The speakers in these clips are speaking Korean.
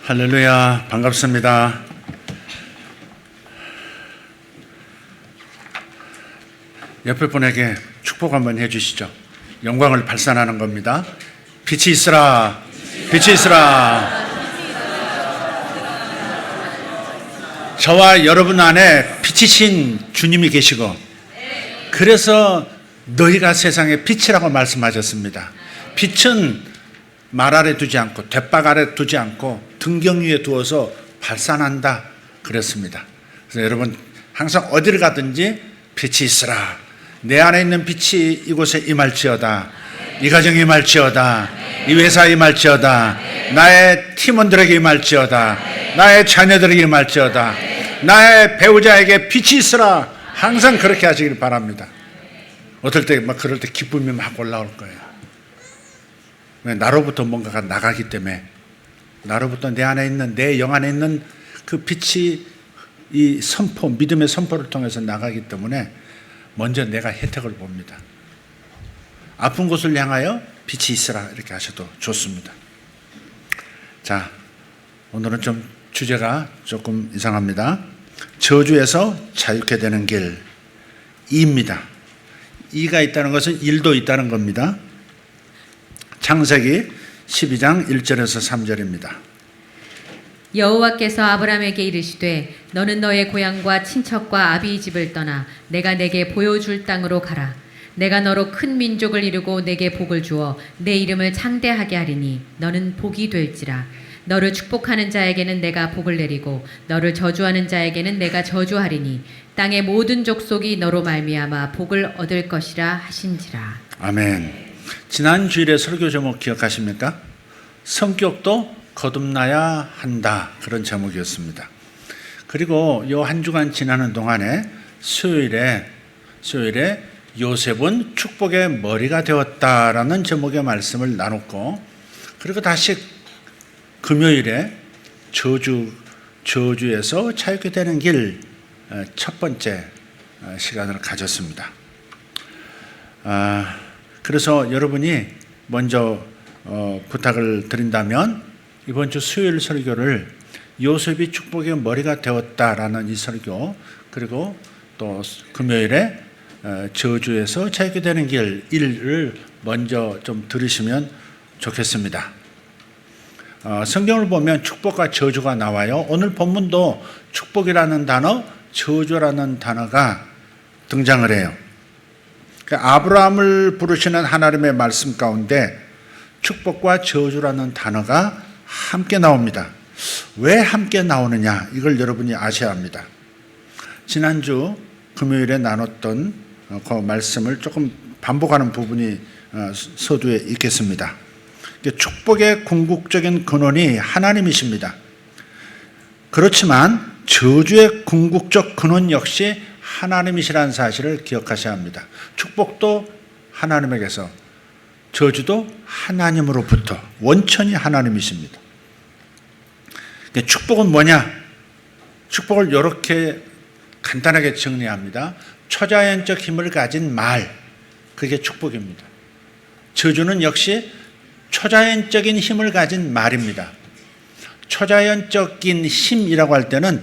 할렐루야, 반갑습니다. 옆에 분에게 축복 한번 해주시죠. 영광을 발산하는 겁니다. 빛이 있으라, 빛이 있으라. 저와 여러분 안에 빛이신 주님이 계시고, 그래서 너희가 세상의 빛이라고 말씀하셨습니다. 빛은 말 아래 두지 않고 돛박 아래 두지 않고 등경 위에 두어서 발산한다 그랬습니다. 그래서 여러분 항상 어디를 가든지 빛이 있으라, 내 안에 있는 빛이 이곳에 임할지어다, 이 가정에 임할지어다, 이 회사에 임할지어다, 나의 팀원들에게 임할지어다, 나의 자녀들에게 임할지어다, 나의 배우자에게 빛이 있으라. 항상 그렇게 하시길 바랍니다. 어떨 때 막 그럴 때 기쁨이 막 올라올 거예요. 나로부터 뭔가가 나가기 때문에, 나로부터 내 안에 있는, 내 영 안에 있는 그 빛이 이 선포, 믿음의 선포를 통해서 나가기 때문에 먼저 내가 혜택을 봅니다. 아픈 곳을 향하여 빛이 있으라 이렇게 하셔도 좋습니다. 자, 오늘은 좀 주제가 조금 이상합니다. 저주에서 자유케 되는 길, 이입니다. 이가 있다는 것은 일도 있다는 겁니다. 창세기 12장 1절에서 3절입니다. 여호와께서 아브라함에게 이르시되 너는 너의 고향과 친척과 아비의 집을 떠나 내가 내게 보여줄 땅으로 가라. 내가 너로 큰 민족을 이루고 내게 복을 주어 내 이름을 창대하게 하리니 너는 복이 될지라. 너를 축복하는 자에게는 내가 복을 내리고 너를 저주하는 자에게는 내가 저주하리니 땅의 모든 족속이 너로 말미암아 복을 얻을 것이라 하신지라. 아멘. 지난 주일에 설교 제목 기억하십니까? 성격도 거듭나야 한다, 그런 제목이었습니다. 그리고 요 한 주간 지나는 동안에 수요일에 요셉은 축복의 머리가 되었다라는 제목의 말씀을 나눴고, 그리고 다시 금요일에 저주에서 자유케 되는 길 첫 번째 시간을 가졌습니다. 그래서 여러분이 먼저 부탁을 드린다면 이번 주 수요일 설교를 요셉이 축복의 머리가 되었다라는 이 설교, 그리고 또 금요일에 저주에서 자유케 되는 길 1을 먼저 좀 들으시면 좋겠습니다. 성경을 보면 축복과 저주가 나와요. 오늘 본문도 축복이라는 단어, 저주라는 단어가 등장을 해요. 아브라함을 부르시는 하나님의 말씀 가운데 축복과 저주라는 단어가 함께 나옵니다. 왜 함께 나오느냐, 이걸 여러분이 아셔야 합니다. 지난주 금요일에 나눴던 그 말씀을 조금 반복하는 부분이 서두에 있겠습니다. 축복의 궁극적인 근원이 하나님이십니다. 그렇지만 저주의 궁극적 근원 역시 하나님이시라는 사실을 기억하셔야 합니다. 축복도 하나님에게서, 저주도 하나님으로부터, 원천이 하나님이십니다. 축복은 뭐냐? 축복을 이렇게 간단하게 정리합니다. 초자연적 힘을 가진 말, 그게 축복입니다. 저주는 역시 초자연적인 힘을 가진 말입니다. 초자연적인 힘이라고 할 때는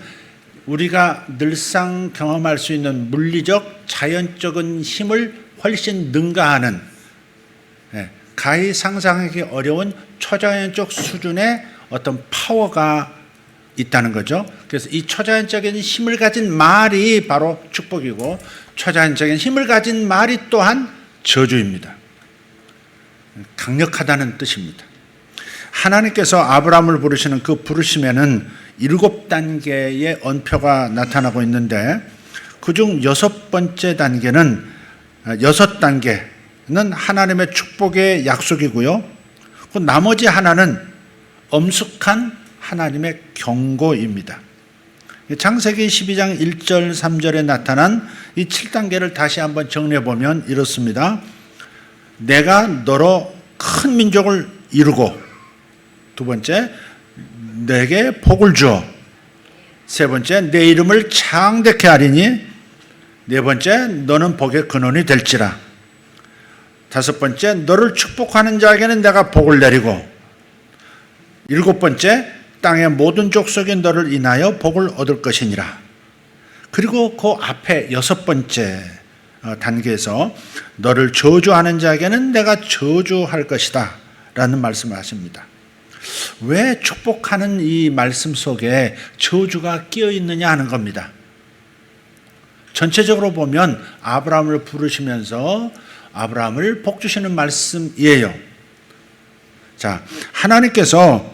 우리가 늘상 경험할 수 있는 물리적, 자연적인 힘을 훨씬 능가하는, 가히 상상하기 어려운 초자연적 수준의 어떤 파워가 있다는 거죠. 그래서 이 초자연적인 힘을 가진 말이 바로 축복이고, 초자연적인 힘을 가진 말이 또한 저주입니다. 강력하다는 뜻입니다. 하나님께서 아브라함을 부르시는 그 부르심에는 7단계의 언표가 나타나고 있는데, 그중 6번째 단계는, 6단계는 하나님의 축복의 약속이고요. 그 나머지 하나는 엄숙한 하나님의 경고입니다. 창세기 12장 1절 3절에 나타난 이 7단계를 다시 한번 정리해 보면 이렇습니다. 내가 너로 큰 민족을 이루고, 두 번째, 내게 복을 주어, 세 번째, 내 이름을 창대케 하리니, 네 번째, 너는 복의 근원이 될지라, 다섯 번째, 너를 축복하는 자에게는 내가 복을 내리고, 일곱 번째, 땅의 모든 족속이 너를 인하여 복을 얻을 것이니라. 그리고 그 앞에 6번째 단계에서 너를 저주하는 자에게는 내가 저주할 것이다 라는 말씀을 하십니다. 왜 축복하는 이 말씀 속에 저주가 끼어 있느냐 하는 겁니다. 전체적으로 보면 아브라함을 부르시면서 아브라함을 복 주시는 말씀이에요. 자, 하나님께서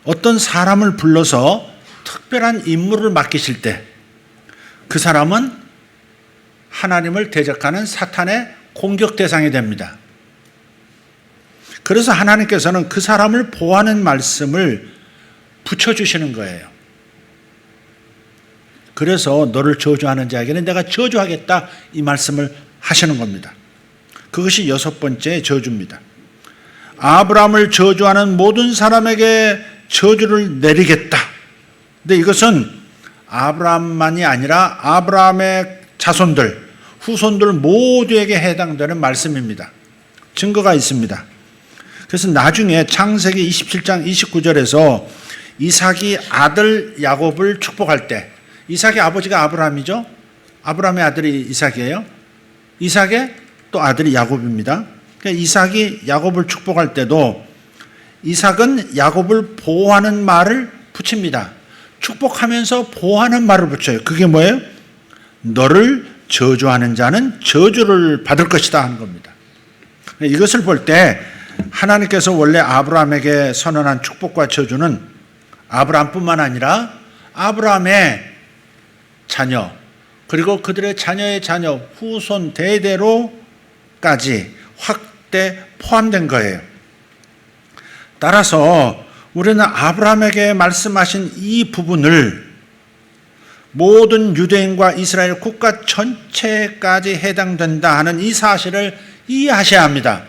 어떤 사람을 불러서 특별한 임무를 맡기실 때 그 사람은 하나님을 대적하는 사탄의 공격 대상이 됩니다. 그래서 하나님께서는 그 사람을 보호하는 말씀을 붙여주시는 거예요. 그래서 너를 저주하는 자에게는 내가 저주하겠다 이 말씀을 하시는 겁니다. 그것이 6번째 저주입니다. 아브라함을 저주하는 모든 사람에게 저주를 내리겠다. 근데 이것은 아브라함만이 아니라 아브라함의 자손들, 후손들 모두에게 해당되는 말씀입니다. 증거가 있습니다. 그래서 나중에 창세기 27장 29절에서 이삭이 아들 야곱을 축복할 때, 이삭의 아버지가 아브라함이죠. 아브라함의 아들이 이삭이에요. 이삭의 또 아들이 야곱입니다. 그러니까 이삭이 야곱을 축복할 때도 이삭은 야곱을 보호하는 말을 붙입니다. 축복하면서 보호하는 말을 붙여요. 그게 뭐예요? 너를 저주하는 자는 저주를 받을 것이다 하는 겁니다. 이것을 볼 때 하나님께서 원래 아브라함에게 선언한 축복과 저주는 아브라함뿐만 아니라 아브라함의 자녀, 그리고 그들의 자녀의 자녀, 후손 대대로까지 확대 포함된 거예요. 따라서 우리는 아브라함에게 말씀하신 이 부분을 모든 유대인과 이스라엘 국가 전체까지 해당된다 하는 이 사실을 이해하셔야 합니다.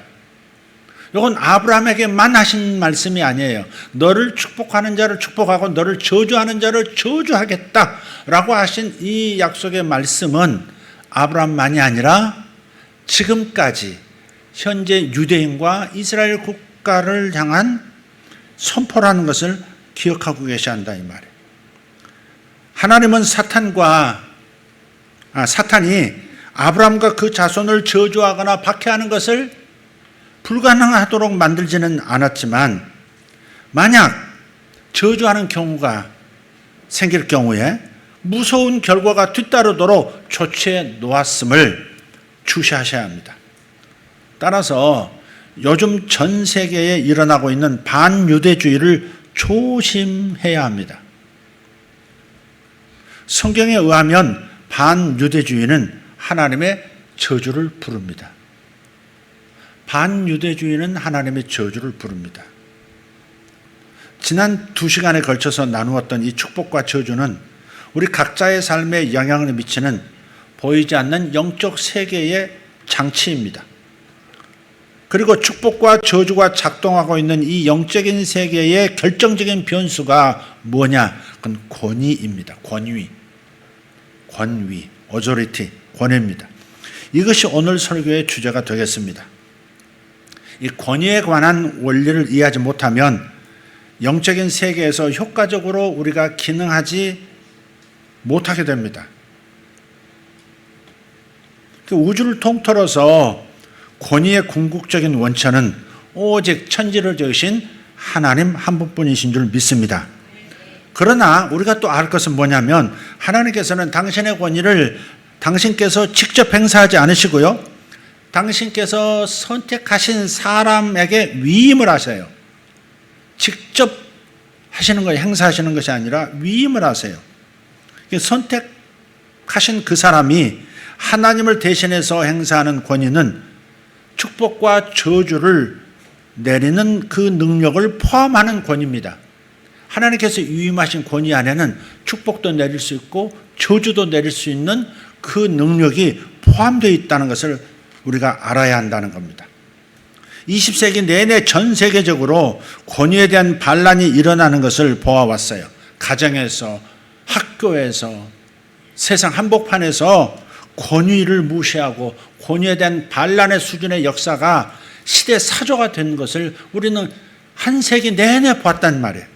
이건 아브라함에게만 하신 말씀이 아니에요. 너를 축복하는 자를 축복하고 너를 저주하는 자를 저주하겠다라고 하신 이 약속의 말씀은 아브라함만이 아니라 지금까지 현재 유대인과 이스라엘 국가를 향한 선포라는 것을 기억하고 계셔야 한다 이 말이에요. 하나님은 사탄이 아브라함과 그 자손을 저주하거나 박해하는 것을 불가능하도록 만들지는 않았지만 만약 저주하는 경우가 생길 경우에 무서운 결과가 뒤따르도록 조치해 놓았음을 주시하셔야 합니다. 따라서 요즘 전 세계에 일어나고 있는 반유대주의를 조심해야 합니다. 성경에 의하면 반유대주의는 하나님의 저주를 부릅니다. 반유대주의는 하나님의 저주를 부릅니다. 지난 2시간에 걸쳐서 나누었던 이 축복과 저주는 우리 각자의 삶에 영향을 미치는 보이지 않는 영적 세계의 장치입니다. 그리고 축복과 저주가 작동하고 있는 이 영적인 세계의 결정적인 변수가 뭐냐? 그건 권위입니다. 권위, authority, 권위입니다. 이것이 오늘 설교의 주제가 되겠습니다. 이 권위에 관한 원리를 이해하지 못하면 영적인 세계에서 효과적으로 우리가 기능하지 못하게 됩니다. 우주를 통틀어서 권위의 궁극적인 원천은 오직 천지를 지으신 하나님 한 분뿐이신 줄 믿습니다. 그러나 우리가 또 알 것은 뭐냐면 하나님께서는 당신의 권위를 당신께서 직접 행사하지 않으시고요. 당신께서 선택하신 사람에게 위임을 하세요. 직접 하시는 거예요. 행사하시는 것이 아니라 위임을 하세요. 선택하신 그 사람이 하나님을 대신해서 행사하는 권위는 축복과 저주를 내리는 그 능력을 포함하는 권위입니다. 하나님께서 위임하신 권위 안에는 축복도 내릴 수 있고 저주도 내릴 수 있는 그 능력이 포함되어 있다는 것을 우리가 알아야 한다는 겁니다. 20세기 내내 전 세계적으로 권위에 대한 반란이 일어나는 것을 보아왔어요. 가정에서, 학교에서, 세상 한복판에서 권위를 무시하고 권위에 대한 반란의 수준의 역사가 시대 사조가 된 것을 우리는 한 세기 내내 봤단 말이에요.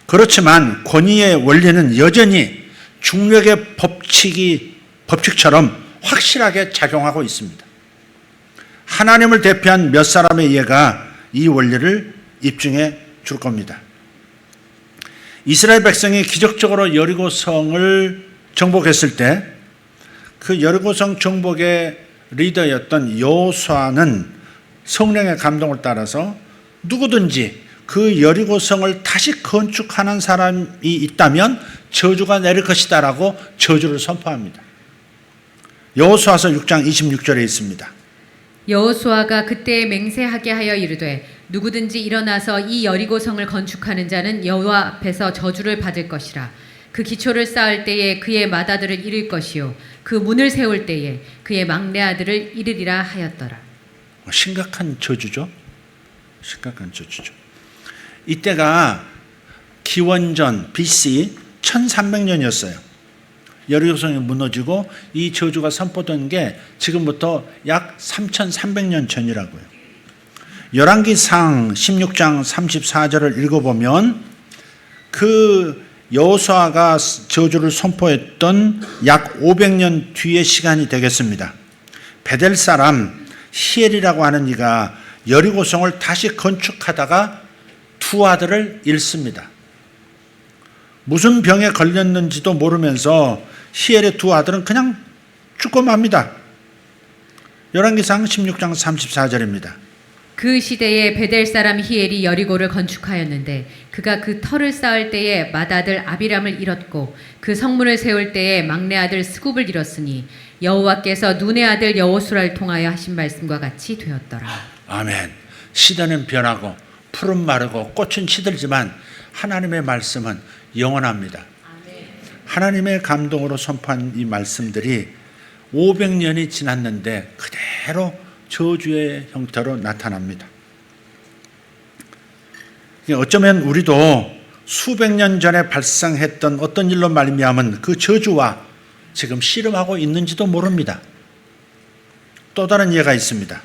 그렇지만 권위의 원리는 여전히 중력의 법칙처럼 확실하게 작용하고 있습니다. 하나님을 대표한 몇 사람의 예가 이 원리를 입증해 줄 겁니다. 이스라엘 백성이 기적적으로 여리고성을 정복했을 때 그 여리고성 정복의 리더였던 여호수아는 성령의 감동을 따라서 누구든지 그 여리고성을 다시 건축하는 사람이 있다면 저주가 내릴 것이다라고 저주를 선포합니다. 여호수아서 6장 26절에 있습니다. 여호수아가 그때에 맹세하게 하여 이르되 누구든지 일어나서 이 여리고성을 건축하는 자는 여호와 앞에서 저주를 받을 것이라. 그 기초를 쌓을 때에 그의 맏아들을 잃을 것이요 그 문을 세울 때에 그의 막내 아들을 잃으리라 하였더라. 심각한 저주죠. 심각한 저주죠. 이때가 기원전 BC 1300년이었어요. 여리고성이 무너지고 이 저주가 선포된 게 지금부터 약 3300년 전이라고요. 열왕기상 16장 34절을 읽어보면 그 여호수아가 저주를 선포했던 약 500년 뒤의 시간이 되겠습니다. 베델 사람 히엘이라고 하는 이가 여리고성을 다시 건축하다가 두 아들을 잃습니다. 무슨 병에 걸렸는지도 모르면서 히엘의 두 아들은 그냥 죽고 맙니다. 열왕기상 16장 34절입니다. 그 시대에 베델 사람 히엘이 여리고를 건축하였는데 그가 그 터를 쌓을 때에 맏아들 아비람을 잃었고 그 성문을 세울 때에 막내 아들 스굽을 잃었으니 여호와께서 눈의 아들 여호수아를 통하여 하신 말씀과 같이 되었더라. 아멘. 시대는 변하고 풀은 마르고 꽃은 시들지만 하나님의 말씀은 영원합니다. 하나님의 감동으로 선포한 이 말씀들이 500년이 지났는데 그대로 저주의 형태로 나타납니다. 어쩌면 우리도 수백 년 전에 발생했던 어떤 일로 말미암은 그 저주와 지금 씨름하고 있는지도 모릅니다. 또 다른 예가 있습니다.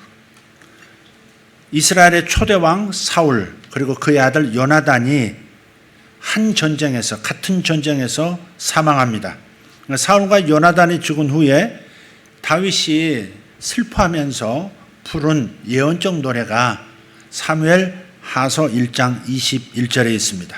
이스라엘의 초대왕 사울 그리고 그의 아들 요나단이 한 전쟁에서 같은 전쟁에서 사망합니다. 사울과 요나단이 죽은 후에 다윗이 슬퍼하면서 부른 예언적 노래가 사무엘 하서 1장 21절에 있습니다.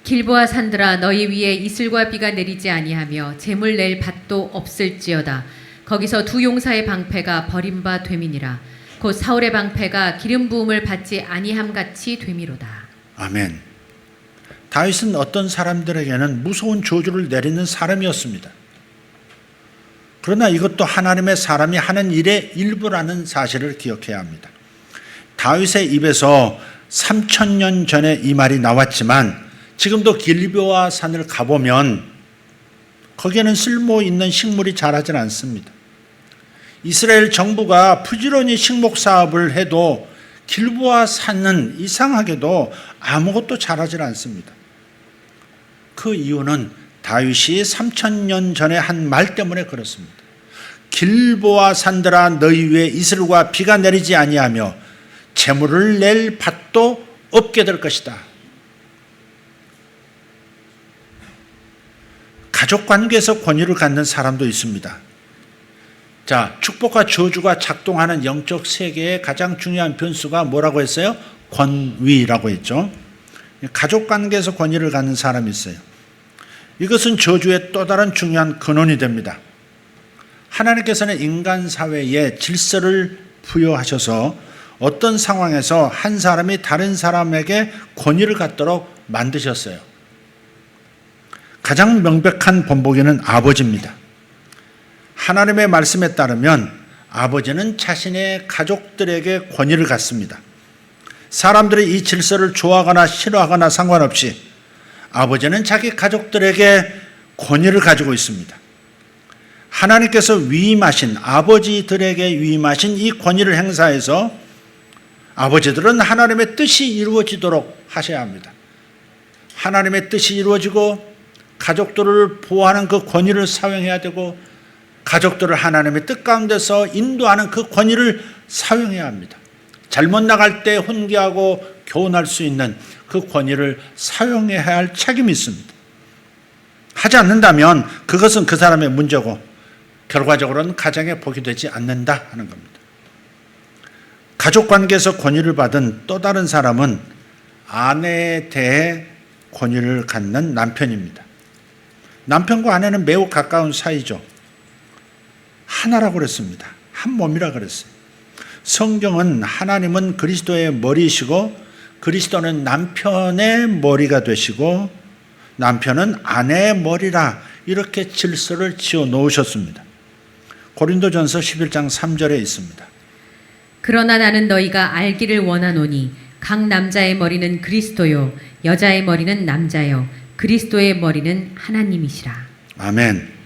길보아 산들아 너희 위에 이슬과 비가 내리지 아니하며 재물 낼 밭도 없을지어다. 거기서 두 용사의 방패가 버림바 됨이니라. 곧 사울의 방패가 기름 부음을 받지 아니함 같이 됨이로다. 아멘. 다윗은 어떤 사람들에게는 무서운 저주를 내리는 사람이었습니다. 그러나 이것도 하나님의 사람이 하는 일의 일부라는 사실을 기억해야 합니다. 다윗의 입에서 3000년 전에 이 말이 나왔지만 지금도 길보아 산을 가보면 거기에는 쓸모 있는 식물이 자라질 않습니다. 이스라엘 정부가 부지런히 식목 사업을 해도 길보아 산은 이상하게도 아무것도 자라질 않습니다. 그 이유는 다윗이 3000년 전에 한 말 때문에 그렇습니다. 길보아 산들아 너희 위에 이슬과 비가 내리지 아니하며 재물을 낼 밭도 없게 될 것이다. 가족 관계에서 권위를 갖는 사람도 있습니다. 자, 축복과 저주가 작동하는 영적 세계의 가장 중요한 변수가 뭐라고 했어요? 권위라고 했죠. 가족 관계에서 권위를 갖는 사람이 있어요. 이것은 저주의 또 다른 중요한 근원이 됩니다. 하나님께서는 인간 사회에 질서를 부여하셔서 어떤 상황에서 한 사람이 다른 사람에게 권위를 갖도록 만드셨어요. 가장 명백한 본보기는 아버지입니다. 하나님의 말씀에 따르면 아버지는 자신의 가족들에게 권위를 갖습니다. 사람들이 이 질서를 좋아하거나 싫어하거나 상관없이 아버지는 자기 가족들에게 권위를 가지고 있습니다. 하나님께서 위임하신 아버지들에게 위임하신 이 권위를 행사해서 아버지들은 하나님의 뜻이 이루어지도록 하셔야 합니다. 하나님의 뜻이 이루어지고 가족들을 보호하는 그 권위를 사용해야 되고 가족들을 하나님의 뜻 가운데서 인도하는 그 권위를 사용해야 합니다. 잘못 나갈 때 훈계하고 교훈할 수 있는 그 권위를 사용해야 할 책임이 있습니다. 하지 않는다면 그것은 그 사람의 문제고 결과적으로는 가정에 복이 되지 않는다 하는 겁니다. 가족 관계에서 권위를 받은 또 다른 사람은 아내에 대해 권위를 갖는 남편입니다. 남편과 아내는 매우 가까운 사이죠. 하나라고 그랬습니다. 한 몸이라 그랬어요. 성경은 하나님은 그리스도의 머리이시고 그리스도는 남편의 머리가 되시고 남편은 아내의 머리라 이렇게 질서를 지어 놓으셨습니다. 고린도전서 11장 3절에 있습니다. 그러나 나는 너희가 알기를 원하노니 각 남자의 머리는 그리스도요 여자의 머리는 남자요 그리스도의 머리는 하나님이시라. 아멘.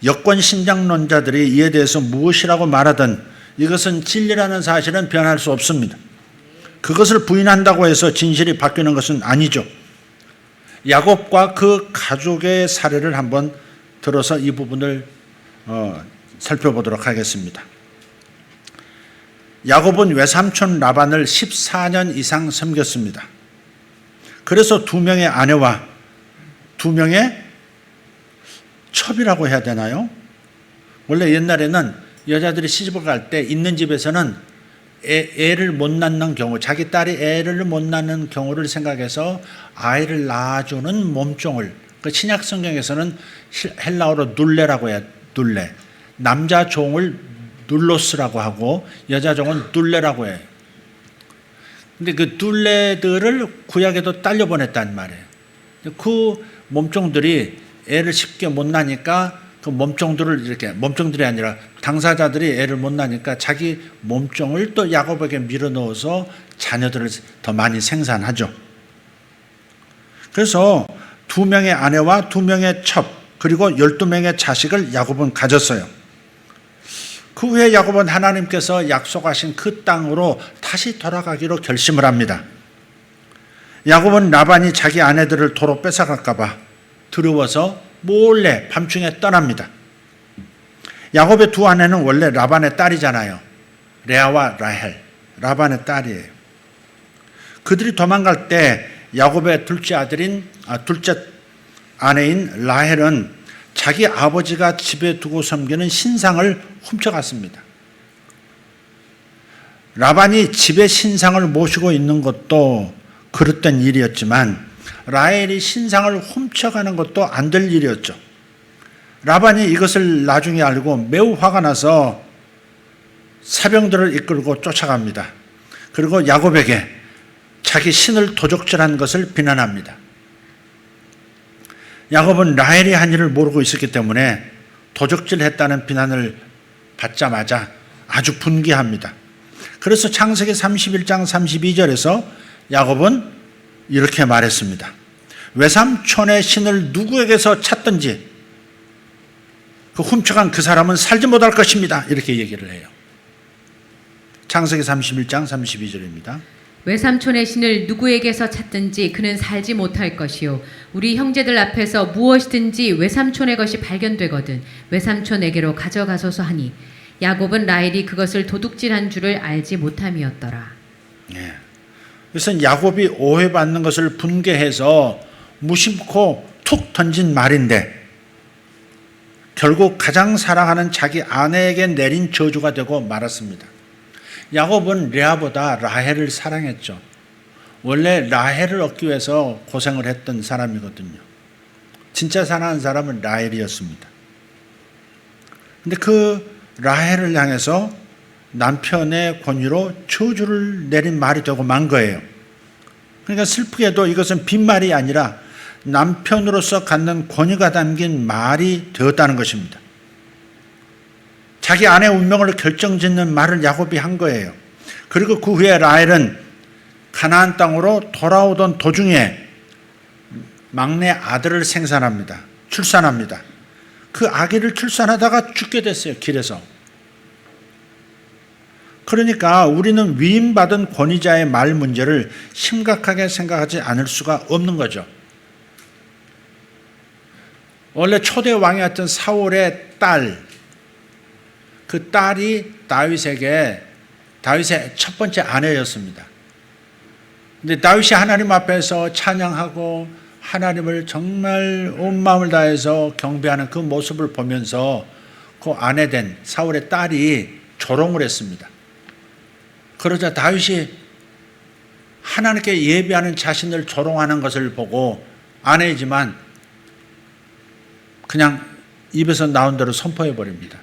여권 신장론자들이 이에 대해서 무엇이라고 말하든 이것은 진리라는 사실은 변할 수 없습니다. 그것을 부인한다고 해서 진실이 바뀌는 것은 아니죠. 야곱과 그 가족의 사례를 한번 들어서 이 부분을 살펴보도록 하겠습니다. 야곱은 외삼촌 라반을 14년 이상 섬겼습니다. 그래서 2명의 아내와 2명의 첩이라고 해야 되나요? 원래 옛날에는 여자들이 시집을 갈 때 있는 집에서는 애를 못 낳는 경우, 자기 딸이 애를 못 낳는 경우를 생각해서 아이를 낳아주는 몸종을, 그 신약 성경에서는 헬라어로 눌레라고 해요. 눌레. 남자 종을 눌로스라고 하고 여자 종은 둘레라고 해요. 근데 그 둘레들을 구약에도 딸려 보냈단 말이에요. 그 몸종들이 애를 쉽게 못 낳으니까 그 몸종들을 이렇게, 몸종들이 아니라 당사자들이 애를 못 낳으니까 자기 몸종을 또 야곱에게 밀어 넣어서 자녀들을 더 많이 생산하죠. 그래서 2명의 아내와 2명의 첩 그리고 12명의 자식을 야곱은 가졌어요. 그 후에 야곱은 하나님께서 약속하신 그 땅으로 다시 돌아가기로 결심을 합니다. 야곱은 라반이 자기 아내들을 도로 뺏어갈까 봐 두려워서 몰래 밤중에 떠납니다. 야곱의 2 아내는 원래 라반의 딸이잖아요. 레아와 라헬, 라반의 딸이에요. 그들이 도망갈 때 야곱의 둘째 아내인 라헬은 자기 아버지가 집에 두고 섬기는 신상을 훔쳐갔습니다. 라반이 집에 신상을 모시고 있는 것도 그릇된 일이었지만 라헬이 신상을 훔쳐가는 것도 안 될 일이었죠. 라반이 이것을 나중에 알고 매우 화가 나서 사병들을 이끌고 쫓아갑니다. 그리고 야곱에게 자기 신을 도적질한 것을 비난합니다. 야곱은 라헬이 한 일을 모르고 있었기 때문에 도적질했다는 비난을 받자마자 아주 분개합니다. 그래서 창세기 31장 32절에서 야곱은 이렇게 말했습니다. 외삼촌의 신을 누구에게서 찾든지 그 훔쳐간 그 사람은 살지 못할 것입니다. 이렇게 얘기를 해요. 창세기 31장 32절입니다. 외삼촌의 신을 누구에게서 찾든지 그는 살지 못할 것이요 우리 형제들 앞에서 무엇이든지 외삼촌의 것이 발견되거든 외삼촌에게로 가져가소서 하니 야곱은 라헬이 그것을 도둑질한 줄을 알지 못함이었더라. 예. 그래서 야곱이 오해받는 것을 분개해서 무심코 툭 던진 말인데 결국 가장 사랑하는 자기 아내에게 내린 저주가 되고 말았습니다. 야곱은 레아보다 라헬을 사랑했죠. 원래 라헬을 얻기 위해서 고생을 했던 사람이거든요. 진짜 사랑하는 사람은 라헬이었습니다. 근데 그 라헬을 향해서 남편의 권유로 저주를 내린 말이 되고 만 거예요. 그러니까 슬프게도 이것은 빈말이 아니라 남편으로서 갖는 권유가 담긴 말이 되었다는 것입니다. 자기 아내의 운명을 결정짓는 말을 야곱이 한 거예요. 그리고 그 후에 라헬은 가나안 땅으로 돌아오던 도중에 막내 아들을 생산합니다. 출산합니다. 그 아기를 출산하다가 죽게 됐어요. 길에서. 그러니까 우리는 위임받은 권위자의 말 문제를 심각하게 생각하지 않을 수가 없는 거죠. 원래 초대 왕이었던 사울의 딸, 그 딸이 다윗의 첫 번째 아내였습니다. 근데 다윗이 하나님 앞에서 찬양하고 하나님을 정말 온 마음을 다해서 경배하는 그 모습을 보면서 그 아내된 사울의 딸이 조롱을 했습니다. 그러자 다윗이 하나님께 예배하는 자신을 조롱하는 것을 보고 아내이지만 그냥 입에서 나온 대로 선포해 버립니다.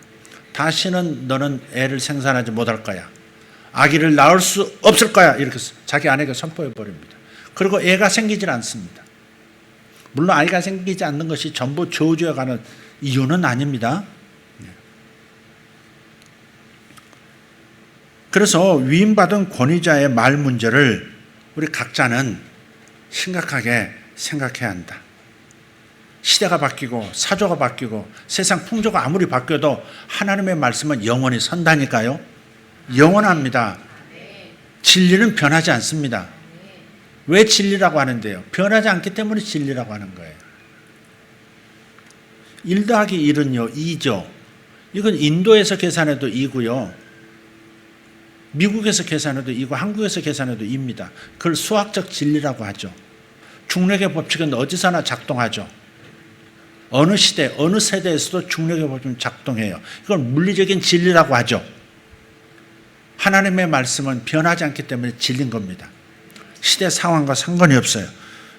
다시는 너는 애를 생산하지 못할 거야. 아기를 낳을 수 없을 거야. 이렇게 자기 아내에게 선포해 버립니다. 그리고 애가 생기질 않습니다. 물론 아이가 생기지 않는 것이 전부 저주에 가는 이유는 아닙니다. 그래서 위임받은 권위자의 말 문제를 우리 각자는 심각하게 생각해야 한다. 시대가 바뀌고 사조가 바뀌고 세상 풍조가 아무리 바뀌어도 하나님의 말씀은 영원히 선다니까요. 영원합니다. 진리는 변하지 않습니다. 왜 진리라고 하는데요? 변하지 않기 때문에 진리라고 하는 거예요. 1 더하기 1은요 2죠. 이건 인도에서 계산해도 2고요. 미국에서 계산해도 2고 한국에서 계산해도 2입니다. 그걸 수학적 진리라고 하죠. 중력의 법칙은 어디서나 작동하죠. 어느 시대, 어느 세대에서도 중력의 법칙은 작동해요. 이걸 물리적인 진리라고 하죠. 하나님의 말씀은 변하지 않기 때문에 진리인 겁니다. 시대 상황과 상관이 없어요.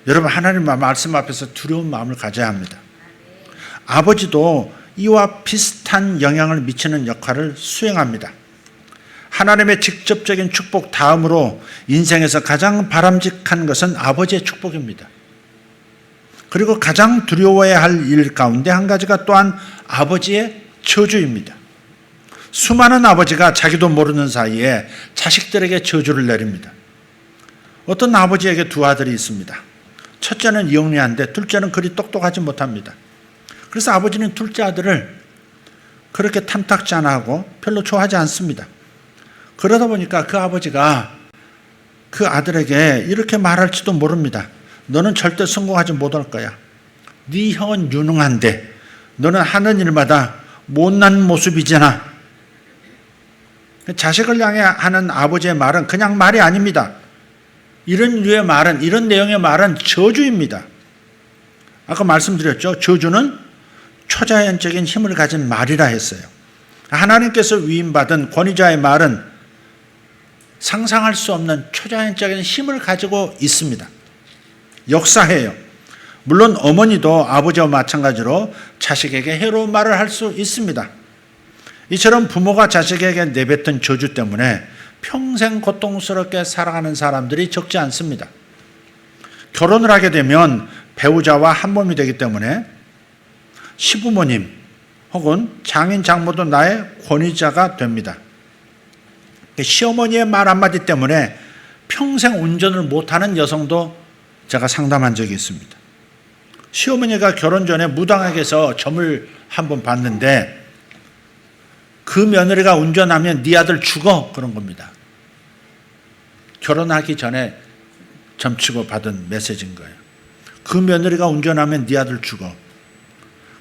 여러분 하나님의 말씀 앞에서 두려운 마음을 가져야 합니다. 아버지도 이와 비슷한 영향을 미치는 역할을 수행합니다. 하나님의 직접적인 축복 다음으로 인생에서 가장 바람직한 것은 아버지의 축복입니다. 그리고 가장 두려워해야 할 일 가운데 한 가지가 또한 아버지의 저주입니다. 수많은 아버지가 자기도 모르는 사이에 자식들에게 저주를 내립니다. 어떤 아버지에게 2 아들이 있습니다. 첫째는 영리한데 둘째는 그리 똑똑하지 못합니다. 그래서 아버지는 둘째 아들을 그렇게 탐탁지 않아 하고 별로 좋아하지 않습니다. 그러다 보니까 그 아버지가 그 아들에게 이렇게 말할지도 모릅니다. 너는 절대 성공하지 못할 거야. 네 형은 유능한데 너는 하는 일마다 못난 모습이잖아. 자식을 향해 하는 아버지의 말은 그냥 말이 아닙니다. 이런 류의 말은, 이런 내용의 말은 저주입니다. 아까 말씀드렸죠. 저주는 초자연적인 힘을 가진 말이라 했어요. 하나님께서 위임받은 권위자의 말은 상상할 수 없는 초자연적인 힘을 가지고 있습니다. 역사해요. 물론 어머니도 아버지와 마찬가지로 자식에게 해로운 말을 할 수 있습니다. 이처럼 부모가 자식에게 내뱉은 저주 때문에 평생 고통스럽게 살아가는 사람들이 적지 않습니다. 결혼을 하게 되면 배우자와 한 몸이 되기 때문에 시부모님 혹은 장인 장모도 나의 권위자가 됩니다. 시어머니의 말 한마디 때문에 평생 운전을 못하는 여성도 제가 상담한 적이 있습니다. 시어머니가 결혼 전에 무당에게서 점을 한번 봤는데 그 며느리가 운전하면 네 아들 죽어 그런 겁니다. 결혼하기 전에 점치고 받은 메시지인 거예요. 그 며느리가 운전하면 네 아들 죽어.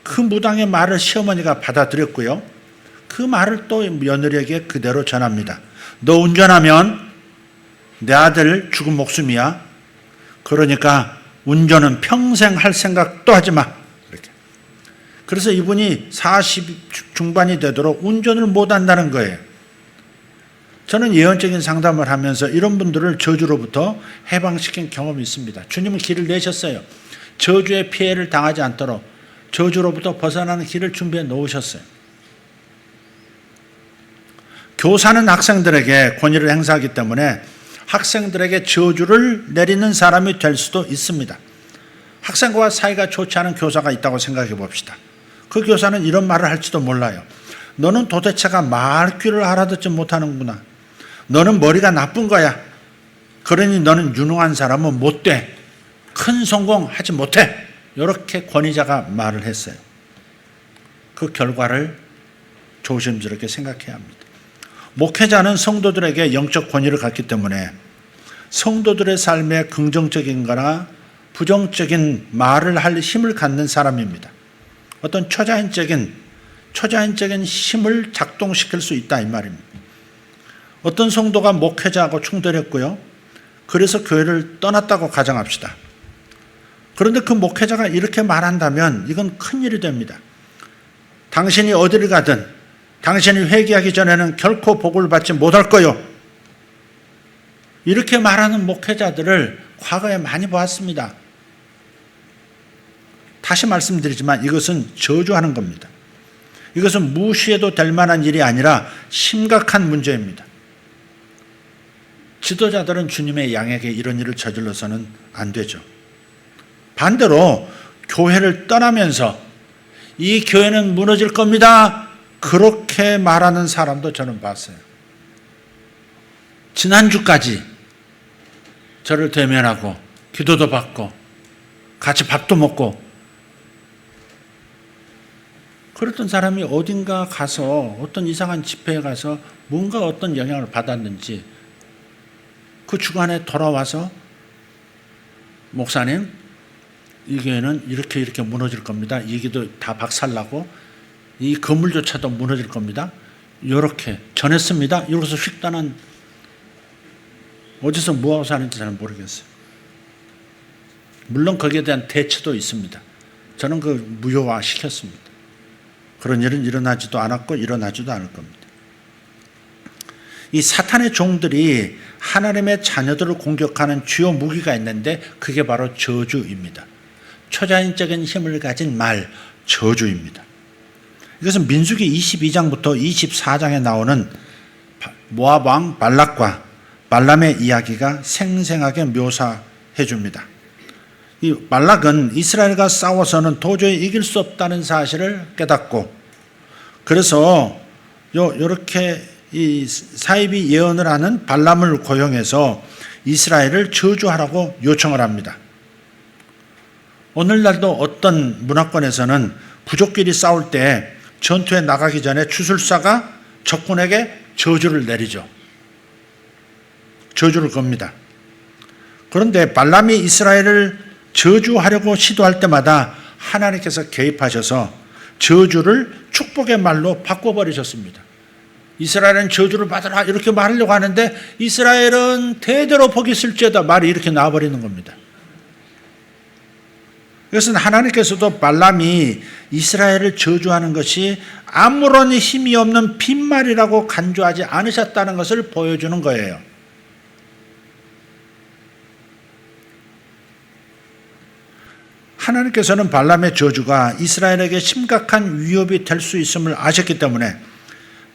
그 무당의 말을 시어머니가 받아들였고요. 그 말을 또 며느리에게 그대로 전합니다. 너 운전하면 내 아들 죽은 목숨이야. 그러니까 운전은 평생 할 생각도 하지 마. 이렇게. 그래서 이분이 40 중반이 되도록 운전을 못 한다는 거예요. 저는 예언적인 상담을 하면서 이런 분들을 저주로부터 해방시킨 경험이 있습니다. 주님은 길을 내셨어요. 저주의 피해를 당하지 않도록 저주로부터 벗어나는 길을 준비해 놓으셨어요. 교사는 학생들에게 권위를 행사하기 때문에 학생들에게 저주를 내리는 사람이 될 수도 있습니다. 학생과 사이가 좋지 않은 교사가 있다고 생각해 봅시다. 그 교사는 이런 말을 할지도 몰라요. 너는 도대체가 말귀를 알아듣지 못하는구나. 너는 머리가 나쁜 거야. 그러니 너는 유능한 사람은 못 돼. 큰 성공하지 못해. 이렇게 권위자가 말을 했어요. 그 결과를 조심스럽게 생각해야 합니다. 목회자는 성도들에게 영적 권위를 갖기 때문에 성도들의 삶에 긍정적인 거나 부정적인 말을 할 힘을 갖는 사람입니다. 어떤 초자연적인 힘을 작동시킬 수 있다 이 말입니다. 어떤 성도가 목회자하고 충돌했고요. 그래서 교회를 떠났다고 가정합시다. 그런데 그 목회자가 이렇게 말한다면 이건 큰일이 됩니다. 당신이 어디를 가든 당신이 회개하기 전에는 결코 복을 받지 못할 거요. 이렇게 말하는 목회자들을 과거에 많이 보았습니다. 다시 말씀드리지만 이것은 저주하는 겁니다. 이것은 무시해도 될 만한 일이 아니라 심각한 문제입니다. 지도자들은 주님의 양에게 이런 일을 저질러서는 안 되죠. 반대로 교회를 떠나면서 이 교회는 무너질 겁니다. 그렇게 말하는 사람도 저는 봤어요. 지난주까지 저를 대면하고 기도도 받고 같이 밥도 먹고 그랬던 사람이 어딘가 가서 어떤 이상한 집회에 가서 뭔가 어떤 영향을 받았는지 그 주간에 돌아와서 목사님 이 교회는 이렇게 무너질 겁니다. 이 기도 다 박살나고 이 건물조차도 무너질 겁니다. 이렇게 전했습니다. 이러고서 휙 떠난 어디서 뭐하고 사는지 잘 모르겠어요. 물론 거기에 대한 대처도 있습니다. 저는 그 무효화 시켰습니다. 그런 일은 일어나지도 않았고 일어나지도 않을 겁니다. 이 사탄의 종들이 하나님의 자녀들을 공격하는 주요 무기가 있는데 그게 바로 저주입니다. 초자연적인 힘을 가진 말, 저주입니다. 이것은 민수기 22장부터 24장에 나오는 모압 왕 발락과 발람의 이야기가 생생하게 묘사해 줍니다. 이 발락은 이스라엘과 싸워서는 도저히 이길 수 없다는 사실을 깨닫고 그래서 이렇게 이 사이비 예언을 하는 발람을 고용해서 이스라엘을 저주하라고 요청을 합니다. 오늘날도 어떤 문화권에서는 부족끼리 싸울 때 전투에 나가기 전에 주술사가 적군에게 저주를 내리죠. 저주를 겁니다. 그런데 발람이 이스라엘을 저주하려고 시도할 때마다 하나님께서 개입하셔서 저주를 축복의 말로 바꿔버리셨습니다. 이스라엘은 저주를 받으라 이렇게 말하려고 하는데 이스라엘은 대대로 복이 있을지어다 말이 이렇게 나와버리는 겁니다. 이것은 하나님께서도 발람이 이스라엘을 저주하는 것이 아무런 힘이 없는 빈말이라고 간주하지 않으셨다는 것을 보여주는 거예요. 하나님께서는 발람의 저주가 이스라엘에게 심각한 위협이 될 수 있음을 아셨기 때문에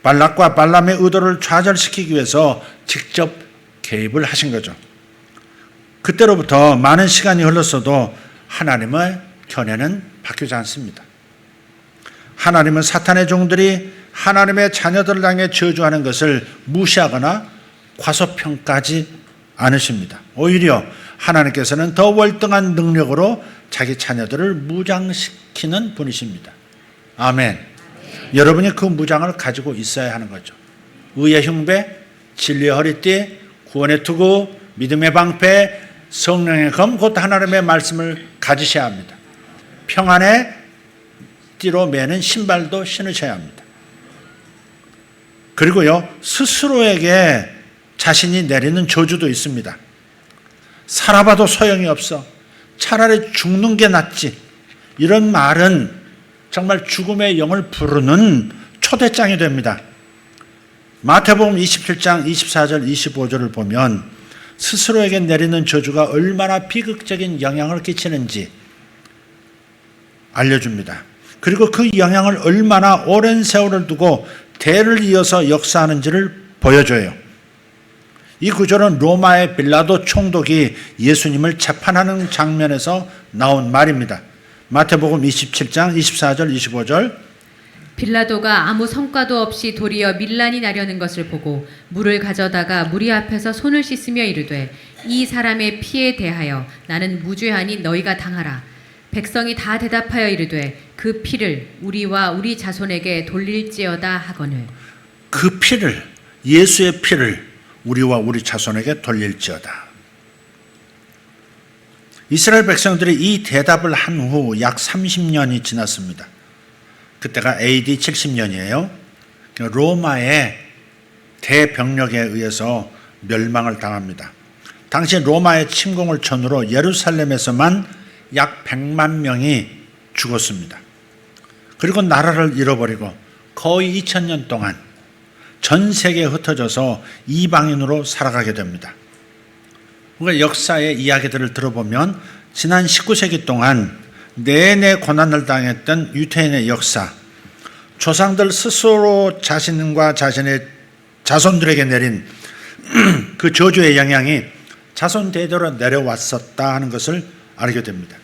발락과 발람의 의도를 좌절시키기 위해서 직접 개입을 하신 거죠. 그때로부터 많은 시간이 흘렀어도 하나님의 견해는 바뀌지 않습니다. 하나님은 사탄의 종들이 하나님의 자녀들을 향해 저주하는 것을 무시하거나 과소평가하지 않으십니다. 오히려 하나님께서는 더 월등한 능력으로 자기 자녀들을 무장시키는 분이십니다. 아멘. 여러분이 그 무장을 가지고 있어야 하는 거죠. 의의 흉배, 진리의 허리띠, 구원의 투구, 믿음의 방패, 성령의 검, 곧 하나님의 말씀을 가지셔야 합니다. 평안의 띠로 매는 신발도 신으셔야 합니다. 그리고요, 스스로에게 자신이 내리는 저주도 있습니다. 살아봐도 소용이 없어. 차라리 죽는 게 낫지. 이런 말은 정말 죽음의 영을 부르는 초대장이 됩니다. 마태복음 27장 24절 25절을 보면 스스로에게 내리는 저주가 얼마나 비극적인 영향을 끼치는지 알려줍니다. 그리고 그 영향을 얼마나 오랜 세월을 두고 대를 이어서 역사하는지를 보여줘요. 이 구절은 로마의 빌라도 총독이 예수님을 재판하는 장면에서 나온 말입니다. 마태복음 27장 24절 25절 빌라도가 아무 성과도 없이 도리어 밀란이 나려는 것을 보고 물을 가져다가 무리 앞에서 손을 씻으며 이르되 이 사람의 피에 대하여 나는 무죄하니 너희가 당하라. 백성이 다 대답하여 이르되 그 피를 우리와 우리 자손에게 돌릴지어다 하거늘. 그 피를, 예수의 피를 우리와 우리 자손에게 돌릴지어다. 이스라엘 백성들이 이 대답을 한 후 약 30년이 지났습니다. 그때가 AD 70년이에요. 로마의 대병력에 의해서 멸망을 당합니다. 당시 로마의 침공을 전후로 예루살렘에서만 약 100만 명이 죽었습니다. 그리고 나라를 잃어버리고 거의 2000년 동안 전 세계에 흩어져서 이방인으로 살아가게 됩니다. 우리가 역사의 이야기들을 들어보면 지난 19세기 동안 내내 고난을 당했던 유대인의 역사, 조상들 스스로 자신과 자신의 자손들에게 내린 그 저주의 영향이 자손 대대로 내려왔었다 하는 것을 알게 됩니다.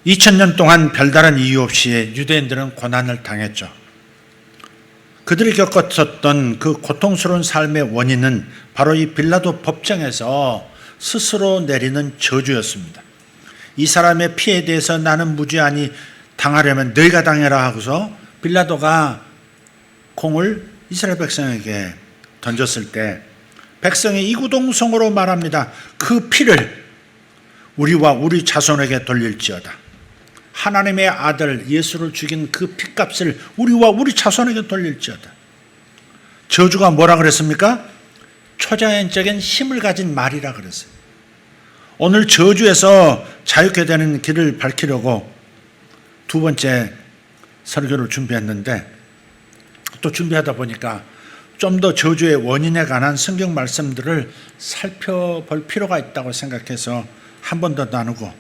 2000년 동안 별다른 이유 없이 유대인들은 고난을 당했죠. 그들이 겪었었던 그 고통스러운 삶의 원인은 바로 이 빌라도 법정에서 스스로 내리는 저주였습니다. 이 사람의 피해에 대해서 나는 무죄하니 당하려면 너희가 당해라 하고서 빌라도가 공을 이스라엘 백성에게 던졌을 때 백성이 이구동성으로 말합니다. 그 피를 우리와 우리 자손에게 돌릴지어다. 하나님의 아들 예수를 죽인 그 핏값을 우리와 우리 자손에게 돌릴지어다. 저주가 뭐라 그랬습니까? 초자연적인 힘을 가진 말이라 그랬어요. 오늘 저주에서 자유케 되는 길을 밝히려고 두 번째 설교를 준비했는데 또 준비하다 보니까 좀 더 저주의 원인에 관한 성경 말씀들을 살펴볼 필요가 있다고 생각해서 한 번 더 나누고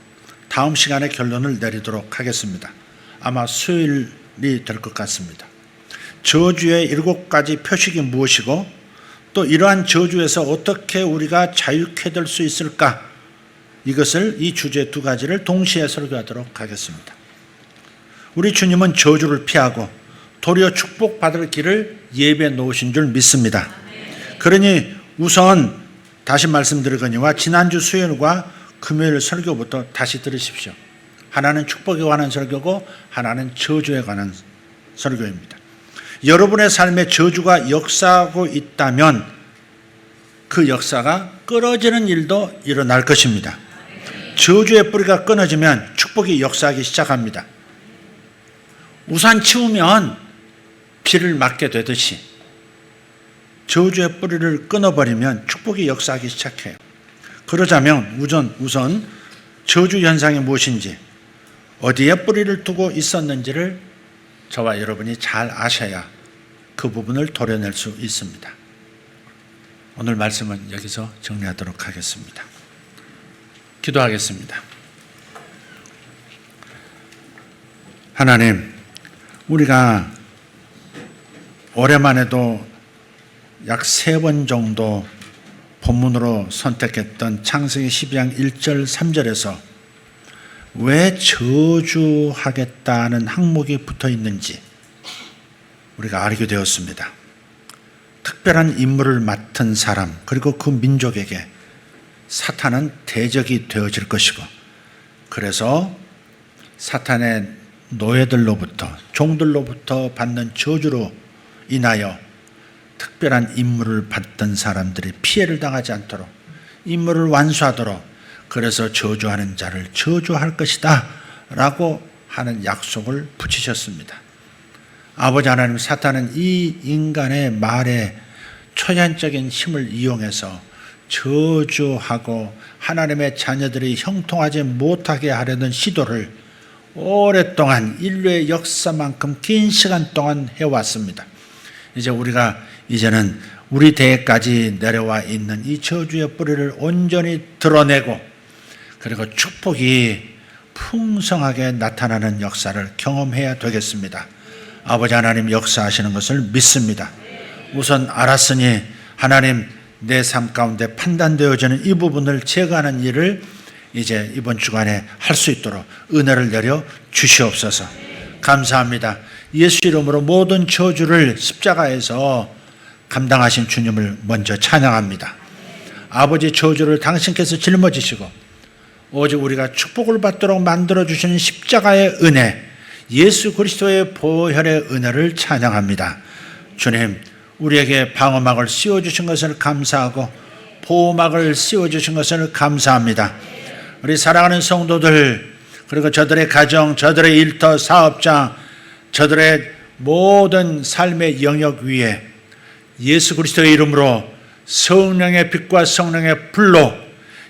다음 시간에 결론을 내리도록 하겠습니다. 아마 수요일이 될 것 같습니다. 저주의 7가지 표식이 무엇이고 또 이러한 저주에서 어떻게 우리가 자유케 될 수 있을까? 이것을 이 주제 2가지를 동시에 설교하도록 하겠습니다. 우리 주님은 저주를 피하고 도리어 축복받을 길을 예비해 놓으신 줄 믿습니다. 그러니 우선 다시 말씀드리거니와 지난주 수요일과 금요일 설교부터 다시 들으십시오. 하나는 축복에 관한 설교고 하나는 저주에 관한 설교입니다. 여러분의 삶에 저주가 역사하고 있다면 그 역사가 끊어지는 일도 일어날 것입니다. 저주의 뿌리가 끊어지면 축복이 역사하기 시작합니다. 우산 치우면 비를 맞게 되듯이 저주의 뿌리를 끊어버리면 축복이 역사하기 시작해요. 그러자면 우선 저주 현상이 무엇인지 어디에 뿌리를 두고 있었는지를 저와 여러분이 잘 아셔야 그 부분을 도려낼 수 있습니다. 오늘 말씀은 여기서 정리하도록 하겠습니다. 기도하겠습니다. 하나님, 우리가 오랜만에도 약 3번 정도 본문으로 선택했던 창세기 12장 1절 3절에서 왜 저주하겠다는 항목이 붙어 있는지 우리가 알게 되었습니다. 특별한 임무를 맡은 사람 그리고 그 민족에게 사탄은 대적이 되어질 것이고 그래서 사탄의 노예들로부터 종들로부터 받는 저주로 인하여 특별한 임무를 받던 사람들이 피해를 당하지 않도록 임무를 완수하도록 그래서 저주하는 자를 저주할 것이다 라고 하는 약속을 붙이셨습니다. 아버지 하나님, 사탄은 이 인간의 말에 초자연적인 힘을 이용해서 저주하고 하나님의 자녀들이 형통하지 못하게 하려는 시도를 오랫동안 인류의 역사만큼 긴 시간 동안 해왔습니다. 이제는 우리 대에까지 내려와 있는 이 저주의 뿌리를 온전히 드러내고 그리고 축복이 풍성하게 나타나는 역사를 경험해야 되겠습니다. 아버지 하나님 역사하시는 것을 믿습니다. 우선 알았으니 하나님 내 삶 가운데 판단되어지는 이 부분을 제거하는 일을 이제 이번 주간에 할 수 있도록 은혜를 내려 주시옵소서. 감사합니다. 예수 이름으로 모든 저주를 십자가에서 감당하신 주님을 먼저 찬양합니다. 아버지, 저주를 당신께서 짊어지시고 오직 우리가 축복을 받도록 만들어주시는 십자가의 은혜, 예수 그리스도의 보혈의 은혜를 찬양합니다. 주님, 우리에게 방어막을 씌워주신 것을 감사하고 보호막을 씌워주신 것을 감사합니다. 우리 사랑하는 성도들, 그리고 저들의 가정, 저들의 일터, 사업자, 저들의 모든 삶의 영역 위에 예수 그리스도의 이름으로 성령의 빛과 성령의 불로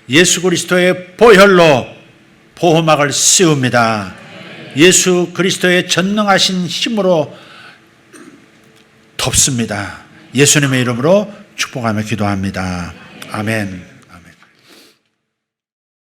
예수 그리스도의 보혈로 보호막을 씌웁니다. 예수 그리스도의 전능하신 힘으로 덮습니다. 예수님의 이름으로 축복하며 기도합니다. 아멘.